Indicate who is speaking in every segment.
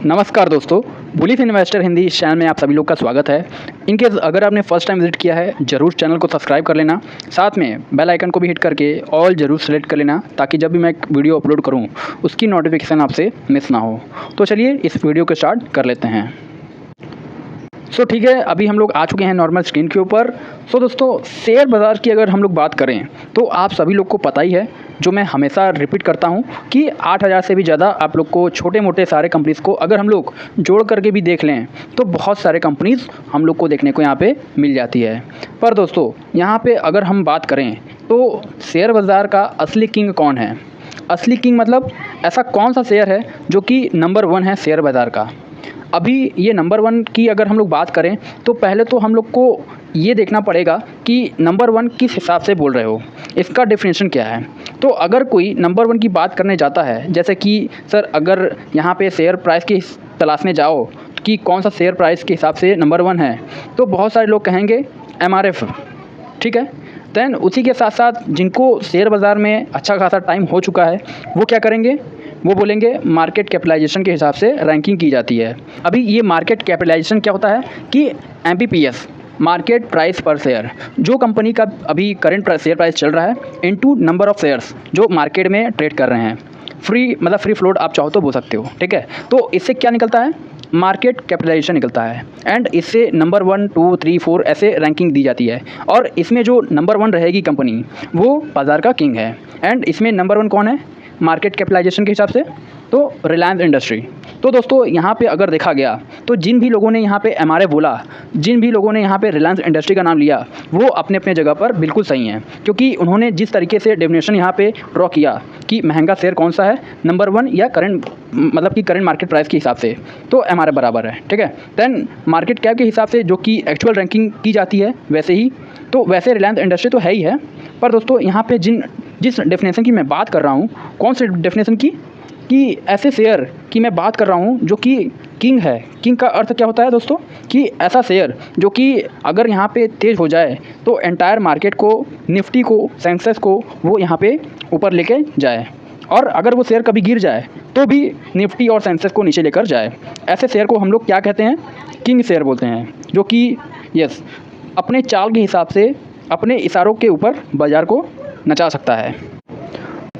Speaker 1: नमस्कार दोस्तों, bullish investor Hindi इस चैनल में आप सभी लोग का स्वागत है। इनकेस अगर आपने फर्स्ट टाइम विजिट किया है, ज़रूर चैनल को सब्सक्राइब कर लेना, साथ में बेल आइकन को भी हिट करके ऑल ज़रूर सेलेक्ट कर लेना, ताकि जब भी मैं एक वीडियो अपलोड करूं उसकी नोटिफिकेशन आपसे मिस ना हो। तो चलिए इस वीडियो को स्टार्ट कर लेते हैं। ठीक है, अभी हम लोग आ चुके हैं नॉर्मल स्क्रीन के ऊपर। दोस्तों, शेयर बाज़ार की अगर हम लोग बात करें तो आप सभी लोग को पता ही है, जो मैं हमेशा रिपीट करता हूं, कि 8000 से भी ज़्यादा आप लोग को छोटे मोटे सारे कंपनीज़ को अगर हम लोग जोड़ करके भी देख लें तो बहुत सारे कंपनीज़ हम लोग को देखने को यहाँ पे मिल जाती है। पर दोस्तों, यहाँ पे अगर हम बात करें तो शेयर बाज़ार का असली किंग कौन है? असली किंग मतलब ऐसा कौन सा शेयर है जो कि नंबर 1 है शेयर बाज़ार का? अभी ये नंबर 1 की अगर हम लोग बात करें तो पहले तो हम लोग को ये देखना पड़ेगा कि नंबर 1 किस हिसाब से बोल रहे हो, इसका डेफिनेशन क्या है। तो अगर कोई नंबर 1 की बात करने जाता है, जैसे कि सर अगर यहाँ पे शेयर प्राइस की तलाशने जाओ कि कौन सा शेयर प्राइस के हिसाब से नंबर 1 है, तो बहुत सारे लोग कहेंगे MRF, ठीक है। दैन उसी के साथ साथ जिनको शेयर बाज़ार में अच्छा खासा टाइम हो चुका है, वो क्या करेंगे, वो बोलेंगे मार्केट कैपिटलाइजेशन के हिसाब से रैंकिंग की जाती है। अभी ये मार्केट कैपिटलाइजेशन क्या होता है कि MPPS, मार्केट प्राइस पर शेयर, जो कंपनी का अभी करंट शेयर प्राइस चल रहा है इनटू नंबर ऑफ़ शेयर्स जो मार्केट में ट्रेड कर रहे हैं। फ्री फ्लोट आप चाहो तो बोल सकते हो, ठीक है। तो इससे क्या निकलता है, मार्केट कैपिटलाइजेशन निकलता है, एंड इससे नंबर 1, 2, 3, 4 ऐसे रैंकिंग दी जाती है। और इसमें जो नंबर 1 रहेगी कंपनी, वो बाज़ार का किंग है। एंड इसमें नंबर 1 कौन है मार्केट कैपिटलाइजेशन के हिसाब से? तो रिलायंस इंडस्ट्री। तो दोस्तों, यहाँ पे अगर देखा गया तो जिन भी लोगों ने यहाँ पे MRF बोला, जिन भी लोगों ने यहाँ पे रिलायंस इंडस्ट्री का नाम लिया, वो अपने अपने जगह पर बिल्कुल सही हैं, क्योंकि उन्होंने जिस तरीके से डेफिनेशन यहाँ पे ड्रॉ किया कि महंगा शेयर कौन सा है, नंबर 1 या करंट मतलब कि करंट मार्केट प्राइस के हिसाब से, तो MRF बराबर है, ठीक है। दैन मार्केट कैप के हिसाब से जो कि एक्चुअल रैंकिंग की जाती है, वैसे ही तो वैसे रिलायंस इंडस्ट्री तो है ही है। पर दोस्तों, यहाँ पे जिस डेफिनेशन की मैं बात कर रहा हूँ, कौन से डेफिनेशन की, कि ऐसे शेयर की मैं बात कर रहा हूँ जो कि किंग है। किंग का अर्थ क्या होता है दोस्तों, कि ऐसा शेयर जो कि अगर यहाँ पे तेज़ हो जाए तो एंटायर मार्केट को, निफ्टी को, सेंसेक्स को वो यहाँ पे ऊपर लेके जाए, और अगर वो शेयर कभी गिर जाए तो भी निफ्टी और सेंसेक्स को नीचे लेकर जाए। ऐसे शेयर को हम लोग क्या कहते हैं, किंग शेयर बोलते हैं, जो कि अपने चाल के हिसाब से, अपने इशारों के ऊपर बाज़ार को नचा सकता है।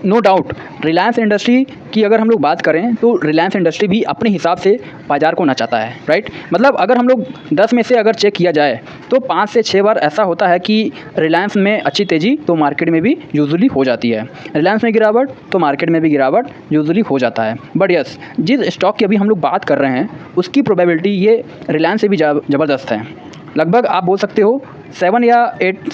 Speaker 1: नो डाउट, रिलायंस इंडस्ट्री की अगर हम लोग बात करें तो रिलायंस इंडस्ट्री भी अपने हिसाब से बाज़ार को नचाता है, राइट। मतलब अगर हम लोग 10 में से अगर चेक किया जाए तो 5 से 6 बार ऐसा होता है कि रिलायंस में अच्छी तेज़ी तो मार्केट में भी यूजुअली हो जाती है, रिलायंस में गिरावट तो मार्केट में भी गिरावट यूजुअली हो जाता है। बट यस, जिस स्टॉक की अभी हम लोग बात कर रहे हैं उसकी प्रोबेबिलिटी ये रिलायंस से भी ज़बरदस्त है। लगभग आप बोल सकते हो 7 या 8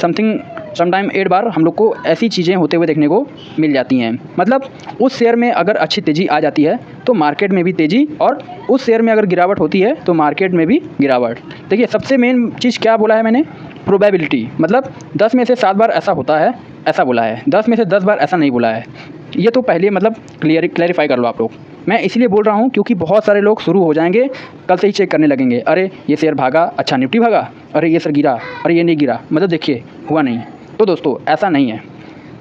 Speaker 1: समटाइम 8 बार हम लोग को ऐसी चीज़ें होते हुए देखने को मिल जाती हैं। मतलब उस शेयर में अगर अच्छी तेज़ी आ जाती है तो मार्केट में भी तेज़ी, और उस शेयर में अगर गिरावट होती है तो मार्केट में भी गिरावट। देखिए, सबसे मेन चीज़ क्या बोला है मैंने, प्रोबेबिलिटी। मतलब 10 में से 7 बार ऐसा होता है, ऐसा बोला है। 10 में से 10 बार ऐसा नहीं बोला है। ये तो पहले मतलब क्लैरिफाई कर लो आप लोग। मैं इसलिए बोल रहा हूँ क्योंकि बहुत सारे लोग शुरू हो जाएंगे, कल से ही चेक करने लगेंगे, अरे ये शेयर भागा, अच्छा निफ्टी भागा, अरे ये शेयर गिरा, अरे ये नहीं गिरा, मतलब देखिए हुआ नहीं। तो दोस्तों, ऐसा नहीं है।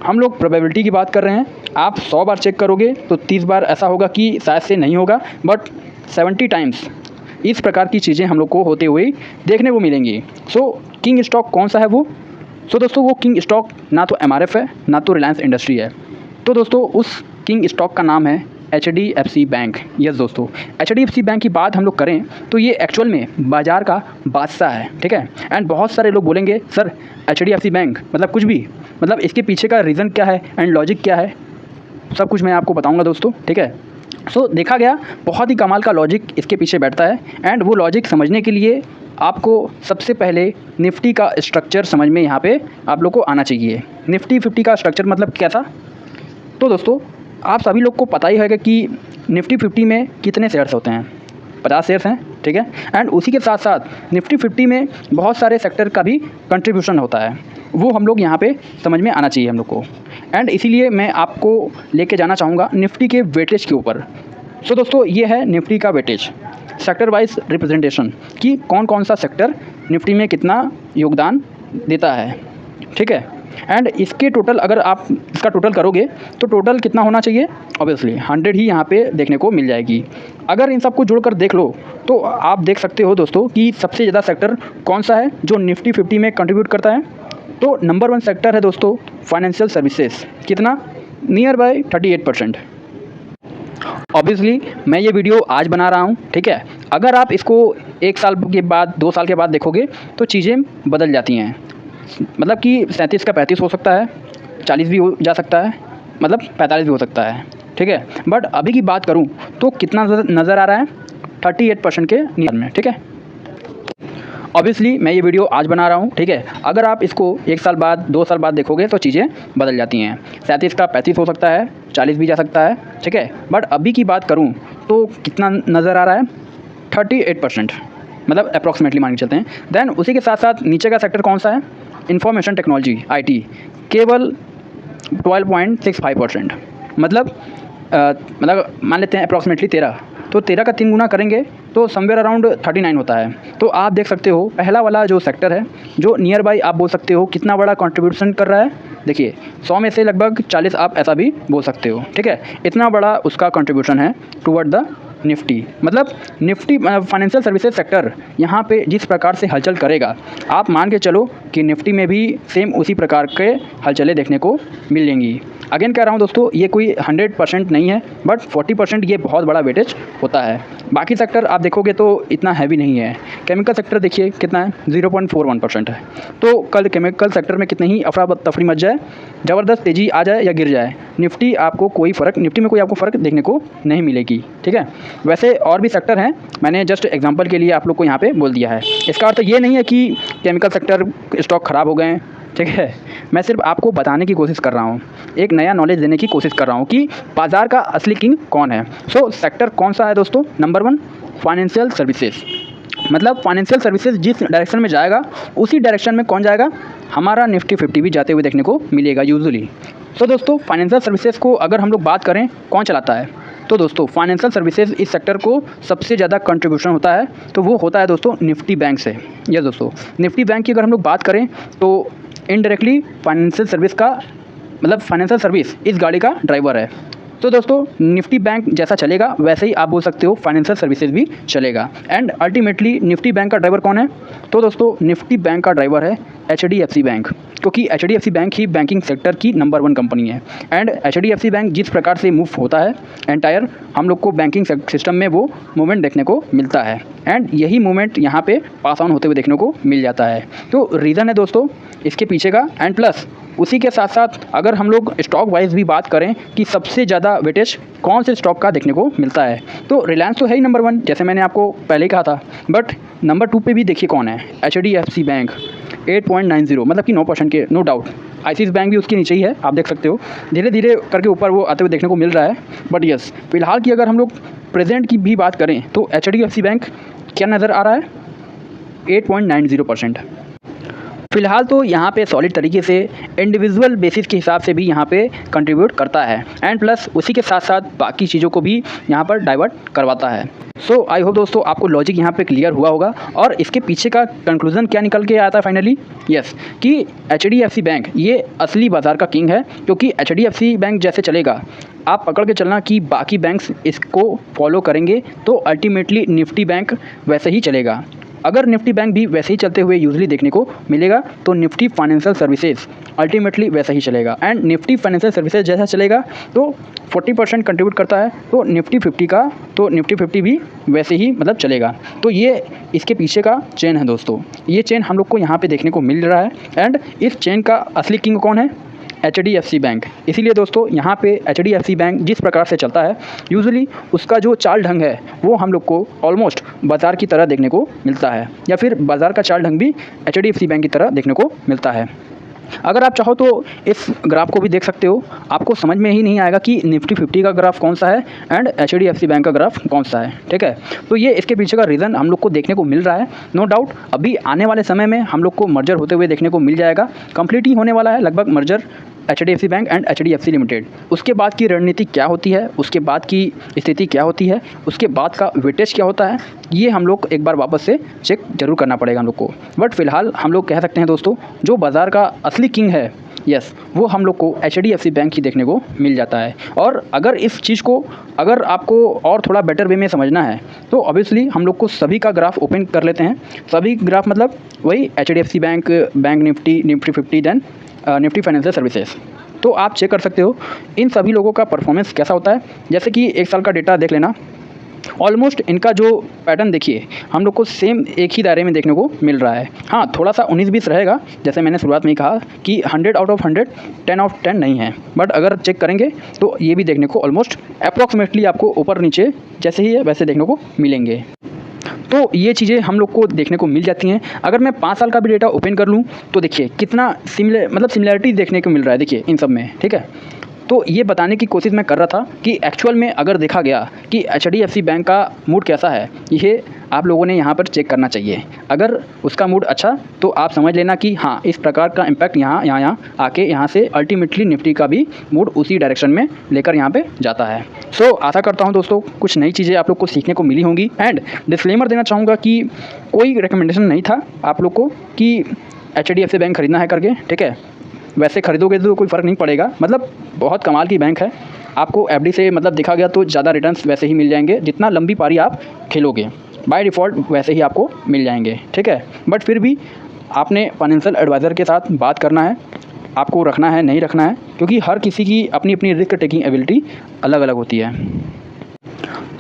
Speaker 1: हम लोग प्रोबेबिलिटी की बात कर रहे हैं। आप 100 बार चेक करोगे तो 30 बार ऐसा होगा कि शायद से नहीं होगा, बट 70 टाइम्स इस प्रकार की चीज़ें हम लोग को होते हुए देखने को मिलेंगी। किंग स्टॉक कौन सा है वो? दोस्तों, वो किंग स्टॉक ना तो MRF है, ना तो रिलायंस इंडस्ट्री है। तो दोस्तों, उस किंग स्टॉक का नाम है HDFC बैंक। यस दोस्तों, HDFC बैंक की बात हम लोग करें तो ये एक्चुअल में बाज़ार का बादशाह है, ठीक है। एंड बहुत सारे लोग बोलेंगे सर HDFC बैंक मतलब कुछ भी, मतलब इसके पीछे का रीज़न क्या है एंड लॉजिक क्या है, सब कुछ मैं आपको बताऊंगा दोस्तों, ठीक है। देखा गया बहुत ही कमाल का लॉजिक इसके पीछे बैठता है। एंड वो लॉजिक समझने के लिए आपको सबसे पहले निफ्टी का स्ट्रक्चर समझ में यहाँ पे आप लोग को आना चाहिए। निफ्टी 50 का स्ट्रक्चर मतलब कैसा? तो दोस्तों, आप सभी लोग को पता ही है कि निफ्टी 50 में कितने शेयर्स होते हैं, 50 शेयर्स हैं, ठीक है। एंड उसी के साथ साथ निफ्टी 50 में बहुत सारे सेक्टर का भी कंट्रीब्यूशन होता है, वो हम लोग यहाँ पे समझ में आना चाहिए हम लोग को। एंड इसीलिए मैं आपको लेके जाना चाहूँगा निफ्टी के वेटेज के ऊपर। दोस्तों, ये है निफ्टी का वेटेज, सेक्टर वाइज रिप्रेजेंटेशन, कि कौन कौन सा सेक्टर निफ्टी में कितना योगदान देता है, ठीक है। एंड इसके टोटल अगर आप इसका टोटल करोगे तो टोटल कितना होना चाहिए, ऑब्वियसली 100 ही यहाँ पे देखने को मिल जाएगी। अगर इन सबको जोड़कर देख लो तो आप देख सकते हो दोस्तों कि सबसे ज़्यादा सेक्टर कौन सा है जो निफ्टी 50 में कंट्रीब्यूट करता है। तो नंबर 1 सेक्टर है दोस्तों फाइनेंशियल सर्विसेज, कितना, नियर बाय 38%। ऑब्वियसली मैं ये वीडियो आज बना रहा हूँ, ठीक है। अगर आप इसको 1 साल के बाद 2 साल के बाद देखोगे तो चीज़ें बदल जाती हैं, मतलब कि 37 का 35 हो सकता है, 40 भी हो जा सकता है, मतलब 45 भी हो सकता है, ठीक है। बट अभी की बात करूँ तो कितना नज़र आ रहा है, 38% के नियर में, ठीक है। ऑब्वियसली मैं ये वीडियो आज बना रहा हूँ, ठीक है। अगर आप इसको 1 साल बाद 2 साल बाद देखोगे तो चीज़ें बदल जाती हैं, 37 का 35 हो सकता है, 40 भी जा सकता है, ठीक है। बट अभी की बात करूँ तो कितना नज़र आ रहा है, 38%, मतलब अप्रॉक्सीमेटली मान के चलते हैं। देन उसी के साथ साथ नीचे का सेक्टर कौन सा है, इंफॉर्मेशन टेक्नोलॉजी IT, केवल 12.65%, मतलब मान लेते हैं अप्रॉक्सीमेटली 13, तो 13 का 3 गुना करेंगे तो समवेयर अराउंड 39 होता है। तो आप देख सकते हो पहला वाला जो सेक्टर है जो नियर बाई आप बोल सकते हो कितना बड़ा कंट्रीब्यूशन कर रहा है। देखिए 100 में से लगभग 40 आप ऐसा भी बोल सकते हो, ठीक है। इतना बड़ा उसका कंट्रीब्यूशन है टुवर्ड द निफ्टी, मतलब निफ्टी फाइनेंशियल सर्विसेज सेक्टर यहाँ पे जिस प्रकार से हलचल करेगा आप मान के चलो कि निफ्टी में भी सेम उसी प्रकार के हलचलें देखने को मिलेंगी। अगेन कह रहा हूँ दोस्तों ये कोई 100% नहीं है, बट 40% ये बहुत बड़ा वेटेज होता है। बाकी सेक्टर आप देखोगे तो इतना हैवी नहीं है। केमिकल सेक्टर देखिए कितना है, 0.41% है। तो कल केमिकल सेक्टर में कितनी ही अफरा तफरी मच जाए, ज़बरदस्त तेज़ी आ जाए या गिर जाए, निफ्टी में कोई आपको फ़र्क देखने को नहीं मिलेगी, ठीक है। वैसे और भी सेक्टर हैं, मैंने जस्ट एग्जांपल के लिए आप लोग को यहाँ पे बोल दिया है। इसका अर्थ ये नहीं है कि केमिकल सेक्टर स्टॉक ख़राब हो गए हैं, ठीक है। मैं सिर्फ आपको बताने की कोशिश कर रहा हूँ, एक नया नॉलेज देने की कोशिश कर रहा हूँ कि बाज़ार का असली किंग कौन है। सो सेक्टर कौन सा है दोस्तों, नंबर 1 फाइनेंशियल सर्विसेज, मतलब फाइनेंशियल सर्विसेज जिस डायरेक्शन में जाएगा उसी डायरेक्शन में कौन जाएगा, हमारा निफ्टी 50 भी जाते हुए देखने को मिलेगा यूजुअली। तो दोस्तों फाइनेंशियल सर्विसेज को अगर हम लोग बात करें कौन चलाता है, तो दोस्तों फाइनेंशियल सर्विसेज इस सेक्टर को सबसे ज़्यादा कंट्रीब्यूशन होता है तो वो होता है दोस्तों निफ्टी बैंक से। यस दोस्तों, निफ्टी बैंक की अगर हम लोग बात करें तो इनडायरेक्टली फाइनेंशियल सर्विस का, मतलब फाइनेंशियल सर्विस इस गाड़ी का ड्राइवर है। तो दोस्तों निफ्टी बैंक जैसा चलेगा वैसे ही आप बोल सकते हो फाइनेंशियल सर्विसेज भी चलेगा। एंड अल्टीमेटली निफ्टी बैंक का ड्राइवर कौन है, तो दोस्तों निफ्टी बैंक का ड्राइवर है HDFC बैंक, क्योंकि HDFC बैंक ही बैंकिंग सेक्टर की नंबर 1 कंपनी है। एंड HDFC बैंक जिस प्रकार से मूव होता है एंटायर हम लोग को बैंकिंग सिस्टम में वो मूवमेंट देखने को मिलता है, एंड यही मूवमेंट यहाँ पे पास ऑन होते हुए देखने को मिल जाता है। तो रीज़न है दोस्तों इसके पीछे का। एंड प्लस उसी के साथ साथ अगर हम लोग स्टॉक वाइज भी बात करें कि सबसे ज़्यादा वेटेज कौन से स्टॉक का देखने को मिलता है, तो रिलायंस तो है ही नंबर 1 जैसे मैंने आपको पहले ही कहा था, बट नंबर 2 पे भी देखिए कौन है, HDFC बैंक 8.90, मतलब कि 9% के, नो डाउट। ICICI बैंक भी उसके नीचे ही है, आप देख सकते हो धीरे धीरे करके ऊपर वो आते हुए देखने को मिल रहा है। बट यस, फिलहाल की अगर हम लोग प्रेजेंट की भी बात करें तो HDFC बैंक क्या नज़र आ रहा है, 8.90%। फ़िलहाल तो यहाँ पे सॉलिड तरीके से इंडिविजुअल बेसिस के हिसाब से भी यहाँ पे कंट्रीब्यूट करता है, एंड प्लस उसी के साथ साथ बाकी चीज़ों को भी यहाँ पर डाइवर्ट करवाता है। सो आई होप दोस्तों आपको लॉजिक यहाँ पे क्लियर हुआ होगा, और इसके पीछे का कंक्लूजन क्या निकल के आता है फाइनली, यस, कि HDFC बैंक ये असली बाज़ार का किंग है, क्योंकि HDFC बैंक जैसे चलेगा आप पकड़ के चलना कि बाकी बैंक्स इसको फॉलो करेंगे तो अल्टीमेटली निफ्टी बैंक वैसे ही चलेगा। अगर निफ्टी बैंक भी वैसे ही चलते हुए यूजली देखने को मिलेगा तो निफ्टी फाइनेंशियल सर्विसेज अल्टीमेटली वैसा ही चलेगा, एंड निफ्टी फाइनेंशियल सर्विसेज जैसा चलेगा तो 40% कंट्रीब्यूट करता है तो निफ्टी 50 का, तो निफ्टी 50 भी वैसे ही मतलब चलेगा। तो ये इसके पीछे का चेन है दोस्तों, ये चेन हम लोग को यहाँ पे देखने को मिल रहा है, एंड इस चेन का असली किंग कौन है, HDFC बैंक। इसीलिए दोस्तों यहाँ पे HDFC बैंक जिस प्रकार से चलता है यूजुअली उसका जो चाल ढंग है वो हम लोग को ऑलमोस्ट बाज़ार की तरह देखने को मिलता है, या फिर बाज़ार का चाल ढंग भी HDFC बैंक की तरह देखने को मिलता है। अगर आप चाहो तो इस ग्राफ को भी देख सकते हो, आपको समझ में ही नहीं आएगा कि निफ्टी 50 का ग्राफ कौन सा है एंड HDFC बैंक का ग्राफ कौन सा है, ठीक है। तो ये इसके पीछे का रीज़न हम लोग को देखने को मिल रहा है। नो डाउट अभी आने वाले समय में हम लोग को मर्जर होते हुए देखने को मिल जाएगा, कंप्लीट ही होने वाला है लगभग merger HDFC bank and HDFC limited. उसके बाद की रणनीति क्या होती है, उसके बाद की स्थिति क्या होती है, उसके बाद का वेटेज क्या होता है, ये हम लोग एक बार वापस से चेक जरूर करना पड़ेगा हम लोग को। बट फिलहाल हम लोग कह सकते हैं दोस्तों जो बाज़ार का असली किंग है यस, वो हम लोग को एचडीएफसी बैंक ही देखने को मिल जाता है। और अगर इस चीज़ को अगर आपको और थोड़ा बेटर वे में समझना है तो ऑब्वियसली हम लोग को सभी का ग्राफ ओपन कर लेते हैं। सभी ग्राफ मतलब वही HDFC bank, bank Nifty, Nifty 50, then Nifty financial services. तो आप चेक कर सकते हो इन सभी लोगों का परफॉर्मेंस कैसा होता है। जैसे कि 1 साल का डेटा देख लेना, ऑलमोस्ट इनका जो पैटर्न देखिए हम लोग को सेम एक ही दायरे में देखने को मिल रहा है। हाँ, थोड़ा सा 19-20 रहेगा, जैसे मैंने शुरुआत में ही कहा कि 100 आउट ऑफ 100, 10 आउट 10 नहीं है। बट अगर चेक करेंगे तो ये भी देखने को ऑलमोस्ट अप्रॉक्सीमेटली आपको ऊपर नीचे जैसे ही है वैसे देखने को मिलेंगे। तो ये चीज़ें हम लोग को देखने को मिल जाती हैं। अगर मैं 5 साल का भी डेटा ओपन कर लूँ तो देखिए कितना सिमिलरिटी देखने को मिल रहा है देखिए इन सब में, ठीक है। तो ये बताने की कोशिश मैं कर रहा था कि एक्चुअल में अगर देखा गया कि एचडीएफसी बैंक का मूड कैसा है, ये आप लोगों ने यहाँ पर चेक करना चाहिए। अगर उसका मूड अच्छा तो आप समझ लेना कि हाँ, इस प्रकार का इम्पैक्ट यहाँ आके यहाँ से अल्टीमेटली निफ्टी का भी मूड उसी डायरेक्शन में लेकर यहाँ पे जाता है। सो आशा करता हूँ दोस्तों कुछ नई चीज़ें आप लोग को सीखने को मिली होंगी। एंड डिस्क्लेमर देना चाहूँगा कि कोई रिकमेंडेशन नहीं था आप लोग को कि एचडीएफसी बैंक खरीदना है करके, ठीक है। वैसे खरीदोगे तो कोई फ़र्क नहीं पड़ेगा, मतलब बहुत कमाल की बैंक है। आपको एफडी से मतलब देखा गया तो ज़्यादा रिटर्न्स वैसे ही मिल जाएंगे जितना लंबी पारी आप खेलोगे, बाय डिफ़ॉल्ट वैसे ही आपको मिल जाएंगे, ठीक है। बट फिर भी आपने फाइनेंशियल एडवाइज़र के साथ बात करना है, आपको रखना है नहीं रखना है, क्योंकि हर किसी की अपनी अपनी रिस्क टेकिंग एबिलिटी अलग अलग होती है।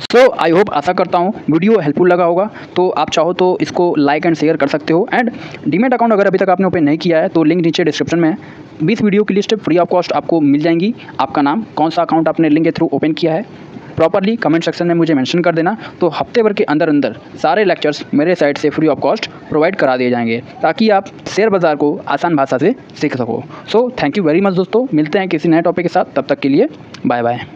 Speaker 1: सो आई होप, आशा करता हूँ वीडियो हेल्पफुल लगा होगा। तो आप चाहो तो इसको लाइक एंड शेयर कर सकते हो। एंड डीमैट अकाउंट अगर अभी तक आपने ओपन नहीं किया है तो लिंक नीचे डिस्क्रिप्शन में है। 20 वीडियो की लिस्ट फ्री ऑफ कॉस्ट आपको मिल जाएंगी। आपका नाम, कौन सा अकाउंट आपने लिंक के थ्रू ओपन किया है, प्रॉपरली कमेंट सेक्शन में मुझे मेंशन कर देना। तो हफ्ते भर के अंदर अंदर सारे लेक्चर्स मेरे साइड से फ्री ऑफ कॉस्ट प्रोवाइड करा दिए जाएंगे ताकि आप शेयर बाज़ार को आसान भाषा से सीख सको। So thank you very much दोस्तों, मिलते हैं किसी नए टॉपिक के साथ, तब तक के लिए बाय बाय।